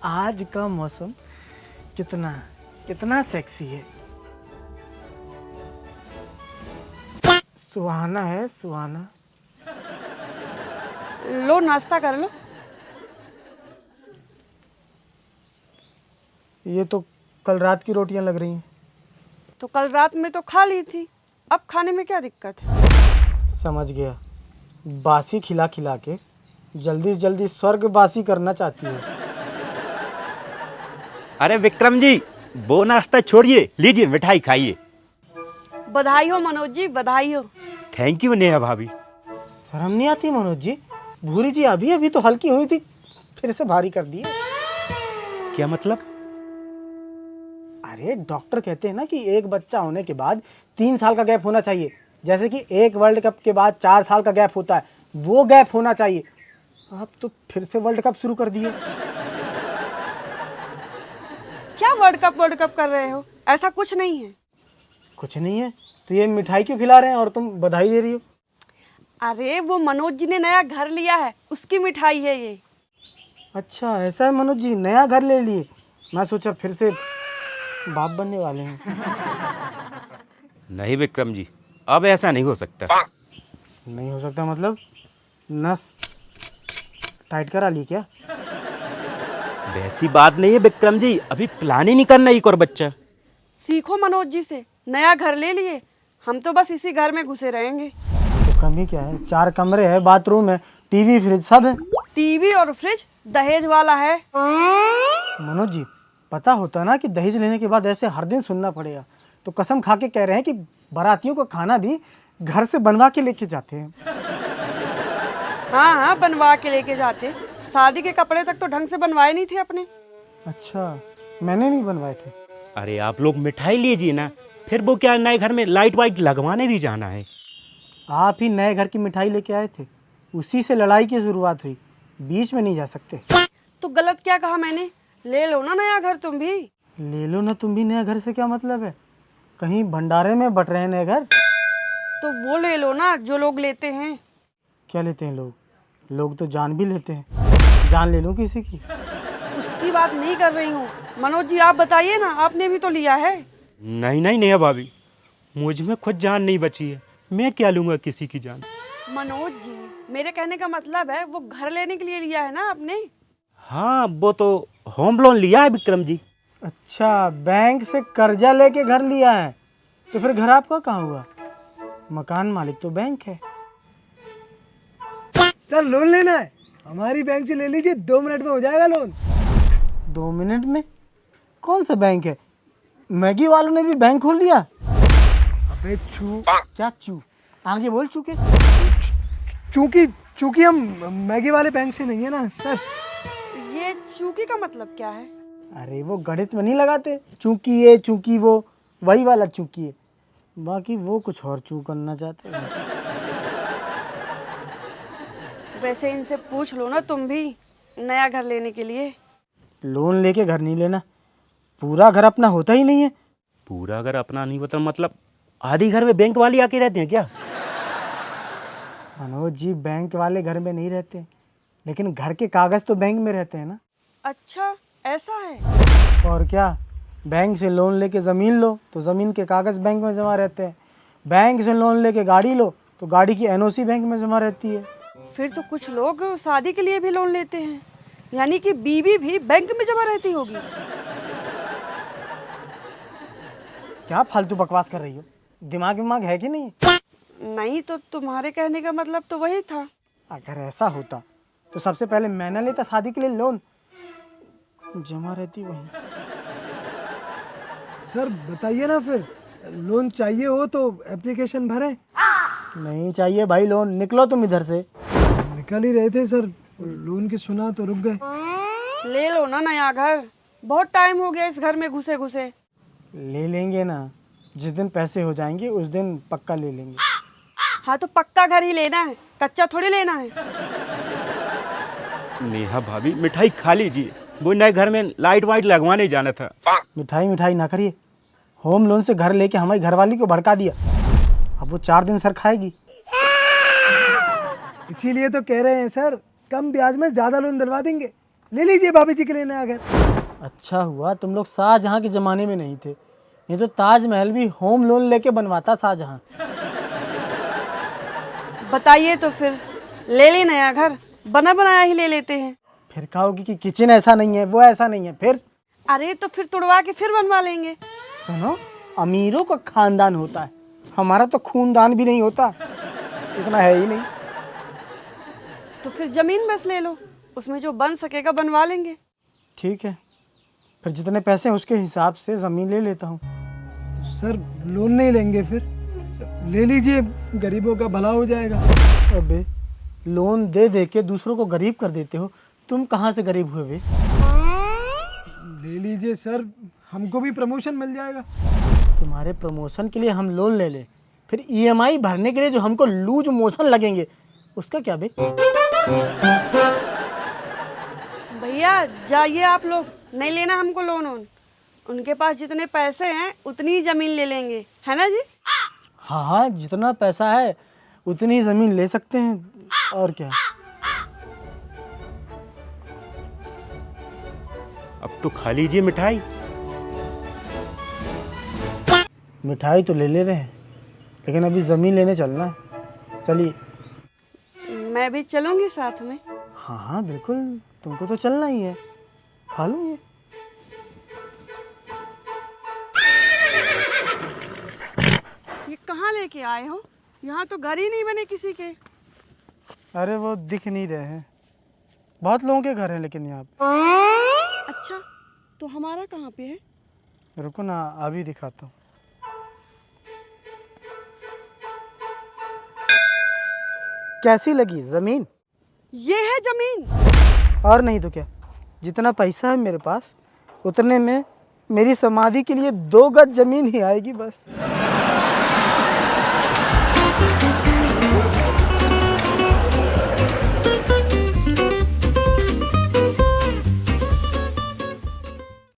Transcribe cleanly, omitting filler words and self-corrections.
आज का मौसम कितना कितना सेक्सी है, सुहाना है सुहाना। लो नाश्ता कर लो। ये तो कल रात की रोटियां लग रही हैं। तो कल रात में तो खा ली थी, अब खाने में क्या दिक्कत है? समझ गया, बासी खिला खिला के जल्दी से जल्दी स्वर्गवासी करना चाहती है। अरे विक्रम जी, वो नाश्ता छोड़िए, लीजिए मिठाई खाइए। बधाई हो मनोज जी, बधाई हो। थैंक यू नेहा भाभी। शर्म नहीं आती मनोज जी? भूरी जी अभी अभी तो हल्की हुई थी, फिर से भारी कर दी। क्या मतलब? अरे डॉक्टर कहते हैं ना कि एक बच्चा होने के बाद 3 साल का गैप होना चाहिए, जैसे कि एक वर्ल्ड कप के बाद 4 साल का गैप होता है, वो गैप होना चाहिए। आप तो फिर से वर्ल्ड कप शुरू कर दिए। क्या वर्ल्ड कप कर रहे हो? ऐसा कुछ नहीं है। कुछ नहीं है तो ये मिठाई क्यों खिला रहे हैं और तुम बधाई दे रही हो? अरे वो मनोज जी ने नया घर लिया है, उसकी मिठाई है ये। अच्छा ऐसा है, मनोज जी नया घर ले लिए। मैं सोचा फिर से बाप बनने वाले हैं। नहीं विक्रम जी, अब ऐसा नहीं हो सकता। नहीं हो सकता मतलब? नस टाइट करा ली क्या? वैसी बात नहीं है विक्रम जी, अभी प्लान ही नहीं करना एक और बच्चा। सीखो मनोज जी से, नया घर ले लिए, हम तो बस इसी घर में घुसे रहेंगे। तो कमी क्या है, 4 कमरे है, बाथरूम है, टीवी फ्रिज सब है। टीवी और फ्रिज दहेज वाला है। मनोज जी पता होता ना कि दहेज लेने के बाद ऐसे हर दिन सुनना पड़ेगा, तो कसम खा के कह रहे हैं कि बारातियों का खाना भी घर से बनवा के लेके जाते हैं। हाँ हाँ, बनवा के लेके जाते। शादी के कपड़े तक तो ढंग से बनवाए नहीं थे अपने। अच्छा मैंने नहीं बनवाए थे। अरे आप लोग मिठाई लीजिए ना, फिर वो क्या नए घर में लाइट वाइट लगवाने भी जाना है। आप ही नए घर की मिठाई लेके आए थे, उसी से लड़ाई की शुरुआत हुई, बीच में नहीं जा सकते। तो गलत क्या कहा मैंने? ले लो ना नया घर तुम भी। ले लो ना तुम भी नया घर से क्या मतलब है? कहीं भंडारे में बट रहे हैं नए घर? तो वो ले लो ना जो लोग लेते हैं। क्या लेते हैं लोग? लोग तो जान भी लेते हैं। जान ले लूं किसी की? उसकी बात नहीं कर रही हूँ। मनोज जी आप बताइए ना, आपने भी तो लिया है। नहीं नहीं नेहा भाभी, मुझ में खुद जान नहीं बची है, मैं क्या लूँगा किसी की जान। मनोज जी मेरे कहने का मतलब है वो घर लेने के लिए लिया है ना आपने। हाँ वो तो होम लोन लिया है विक्रम जी। अच्छा बैंक से कर्जा लेके घर लिया है, तो फिर घर आपका कहाँ हुआ? मकान मालिक तो बैंक है। सर लोन लेना है, हमारी बैंक से ले लीजिए, 2 मिनट में हो जाएगा लोन। 2 मिनट में? कौन सा बैंक है? मैगी वालों ने भी बैंक खोल दिया? अबे क्या चू? आगे बोल चुके। चूंकि हम मैगी वाले बैंक से नहीं है ना सर। ये चूकी का मतलब क्या है? अरे वो गणित में नहीं लगाते, चूंकि ये चूंकि वो, वही वाला चूंकि है। बाकी वो कुछ और चू करना चाहते हैं। वैसे इनसे पूछ लो ना तुम भी, नया घर लेने के लिए। लोन लेके घर नहीं लेना, पूरा घर अपना होता ही नहीं है। पूरा अगर अपना नहीं होता मतलब आधी घर में बैंक वाली आके रहते हैं क्या? मनोज जी बैंक वाले घर में नहीं रहते, लेकिन घर के कागज तो बैंक में रहते हैं ना। अच्छा ऐसा है। और क्या, बैंक से लोन लेके ज़मीन लो तो ज़मीन के कागज़ बैंक में जमा रहते हैं, बैंक से लोन लेके गाड़ी लो तो गाड़ी की एनओसी बैंक में जमा रहती है। फिर तो कुछ लोग शादी के लिए भी लोन लेते हैं, यानी कि बीवी भी बैंक में जमा रहती होगी। क्या फालतू बकवास कर रही हो? दिमाग है कि नहीं? नहीं तो तुम्हारे कहने का मतलब तो वही था। अगर ऐसा होता तो सबसे पहले मैंने लेता शादी के लिए लोन, जमा रहती वहीं। सर बताइए ना, फिर लोन चाहिए हो तो एप्लीकेशन भरें। नहीं चाहिए भाई लोन, निकलो तुम इधर से। निकल ही रहे थे सर, लोन की सुना तो रुक गए। ले लो ना नया घर, बहुत टाइम हो गया इस घर में घुसे घुसे। ले लेंगे ना, जिस दिन पैसे हो जाएंगे उस दिन पक्का ले लेंगे। हाँ तो पक्का घर ही लेना है, कच्चा थोड़ी लेना है। नेहा भाभी मिठाई खा लीजिए, वो नए घर में लाइट वाइट लगवाने जाना था। मिठाई ना करिए, होम लोन से घर लेके हमारी घरवाली को भड़का दिया, अब वो 4 दिन सर खाएगी। इसीलिए तो कह रहे हैं सर, कम ब्याज में ज़्यादा लोन दिलवा देंगे। ले लीजिए भाभी जी के लिए नया घर। अच्छा हुआ तुम लोग शाहजहां के ज़माने में नहीं थे, ये तो ताजमहल भी होम लोन लेके बनवाता शाहजहां। बताइए तो फिर, ले ली नया घर, बना बनाया ही ले लेते हैं। फिर कहोगी कि किचन ऐसा नहीं है, वो ऐसा नहीं है, फिर अरे तो फिर तुड़वा के फिर बनवा लेंगे। सुनो, अमीरों का खानदान होता है, हमारा तो खूनदान भी नहीं होता, इतना है ही नहीं। तो फिर जमीन बस ले लो, उसमें जो बन सकेगा बनवा लेंगे। ठीक है, फिर जितने पैसे हैं उसके हिसाब से ज़मीन ले लेता हूँ। सर लोन नहीं लेंगे फिर, ले लीजिए, गरीबों का भला हो जाएगा। अबे लोन दे दे के दूसरों को गरीब कर देते हो, तुम कहाँ से गरीब हुए बे? ले लीजिए सर, हमको भी प्रमोशन मिल जाएगा। तुम्हारे प्रमोशन के लिए हम लोन ले लें, फिर ईएमआई भरने के लिए जो हमको लूज मोशन लगेंगे उसका क्या बे? भैया जाइए आप लोग, नहीं लेना हमको लोन वोन। उनके पास जितने पैसे हैं उतनी ही जमीन ले लेंगे, है ना जी? हाँ हाँ, जितना पैसा है उतनी ज़मीन ले सकते हैं, और क्या। अब तो खा लीजिए मिठाई। मिठाई तो ले रहे हैं, लेकिन अभी ज़मीन लेने चलना है, चलिए। मैं भी चलूंगी साथ में। हाँ हाँ बिल्कुल, तुमको तो चलना ही है, खा लो ये। ये कहाँ लेके आए हो? यहाँ तो घर ही नहीं बने किसी के। अरे वो दिख नहीं रहे हैं, बहुत लोगों के घर हैं लेकिन यहाँ पे। अच्छा, तो हमारा कहाँ पे है? रुको ना, अभी दिखाता हूँ। कैसी लगी ज़मीन? ये है जमीन? और नहीं तो क्या, जितना पैसा है मेरे पास उतने में मेरी समाधि के लिए 2 गज ज़मीन ही आएगी बस।